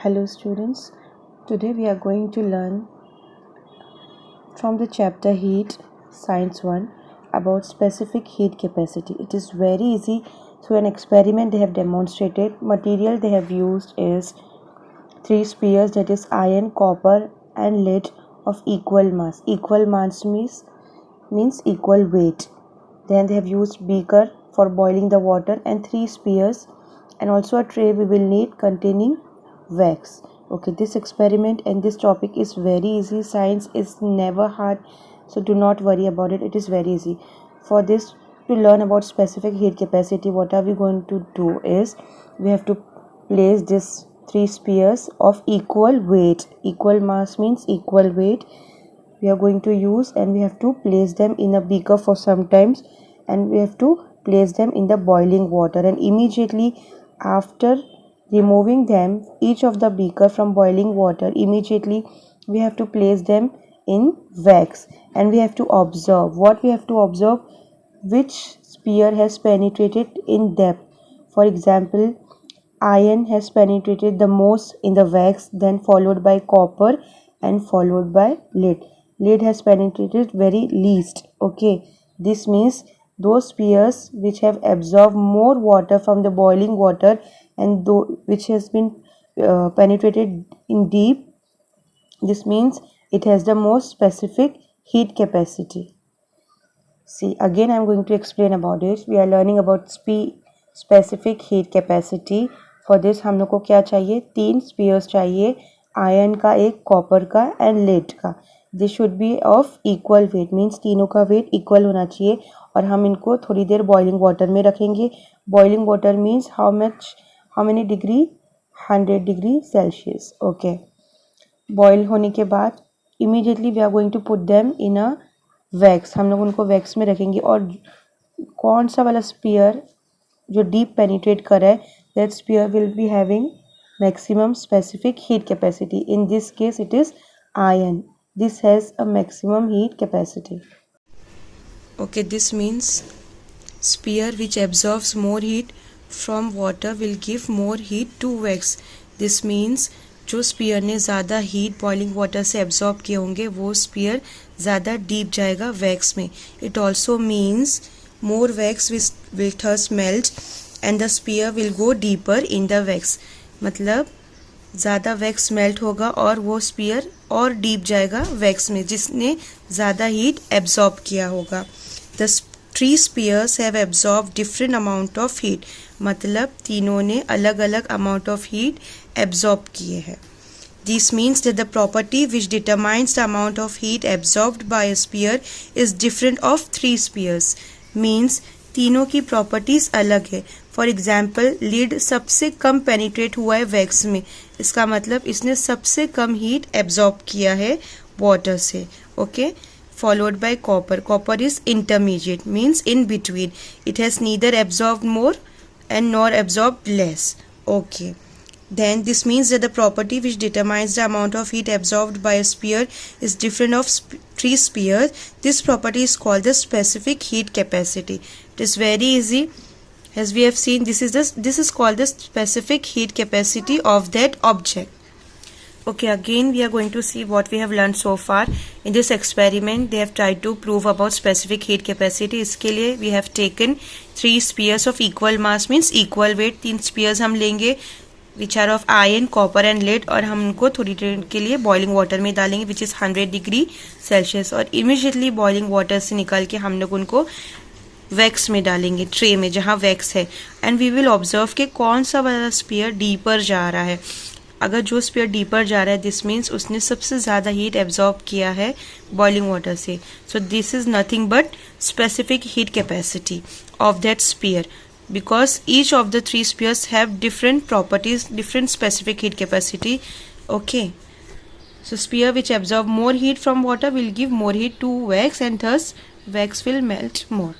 Hello students, today we are going to learn from the chapter Heat, Science 1 about specific heat capacity. It is very easy. Through an experiment they have demonstrated. Material they have used is three spheres, that is iron, copper and lead of equal mass. Equal mass means equal weight. Then they have used beaker for boiling the water and three spheres, and also a tray we will need containing wax. Okay, this experiment and this topic is very easy. Science is never hard, so do not worry about it. It is very easy. For this, to learn about specific heat capacity, what are we going to do is we have to place this three spheres of equal weight. Equal mass means equal weight. We are going to use, and we have to place them in a beaker for some times, and we have to place them in the boiling water, and immediately after removing them, each of the beaker from boiling water, immediately we have to place them in wax, and we have to observe. What we have to observe? Which sphere has penetrated in depth. For example, iron has penetrated the most in the wax, then followed by copper and followed by lead. Lead has penetrated very least. Okay, this means those spheres which have absorbed more water from the boiling water and which has been penetrated in deep, this means it has the most specific heat capacity. See, again I am going to explain about it. We are learning about specific heat capacity. For this हम लोग को क्या चाहिए? तीन spheres चाहिए, iron का एक, copper का एंड लेड का. This should be of equal weight, means तीनों का वेट इक्वल होना चाहिए, और हम इनको थोड़ी देर बॉइलिंग वाटर में रखेंगे. Boiling water means how many degree? 100 degree Celsius. Okay, boil होने के बाद immediately we are going to put them in a wax. हम लोग उनको वैक्स में रखेंगे, और कौन सा वाला स्पीयर जो डीप पेनिट्रेट कर रहा है, that spear will be having maximum specific heat capacity. In this case it is iron. This has a maximum heat capacity. Okay, this means sphere which absorbs more heat from water will give more heat to wax. This means जो sphere ने ज़्यादा heat boiling water से absorb किए होंगे वो sphere ज़्यादा deep जाएगा wax में. It also means more wax will thus melt and the sphere will go deeper in the wax. मतलब ज़्यादा वैक्स मेल्ट होगा और वो स्पीयर और डीप जाएगा वैक्स में, जिसने ज़्यादा हीट एब्जॉर्ब किया होगा. The three spheres have absorb different amount of heat. मतलब तीनों ने अलग अलग अमाउंट ऑफ हीट एब्जॉर्ब किए हैं. This means that the property which determines the amount of heat absorbed by a sphere is different of three spheres. Means तीनों की properties अलग है. फॉर एग्जाम्पल, लीड सबसे कम पेनिट्रेट हुआ है वैक्स में, इसका मतलब इसने सबसे कम हीट एब्जॉर्ब किया है वाटर से. Okay, followed by copper. Copper is intermediate, means in between. It has neither absorbed more and nor absorbed less. Okay. Then this means that the property which determines the amount of heat absorbed by a sphere is different of three spheres. This property is called the specific heat capacity. It is very easy. As we have seen, this is called the specific heat capacity of that object. Okay, again we are going to see what we have learned so far. In this experiment they have tried to prove about specific heat capacity. इसके लिए we have taken three spheres of equal mass, means equal weight. तीन spheres हम लेंगे which are of iron, copper and lead, और हम उनको थोड़ी देर के लिए boiling water में डालेंगे which is 100 डिग्री सेल्सियस, और immediately boiling water से निकाल के हम लोग उनको वैक्स में डालेंगे, ट्रे में जहाँ वैक्स है. एंड वी विल ऑब्जर्व कि कौन सा वाला स्पीयर डीपर जा रहा है. अगर जो स्पीयर डीपर जा रहा है, दिस मीन्स उसने सबसे ज़्यादा हीट एब्जॉर्ब किया है बॉइलिंग वाटर से. So this is nothing but specific heat capacity of that sphere, because each of the three spheres have different properties, different specific heat capacity. Okay, so sphere which absorb more heat from water will give more heat to wax, and thus wax will melt more.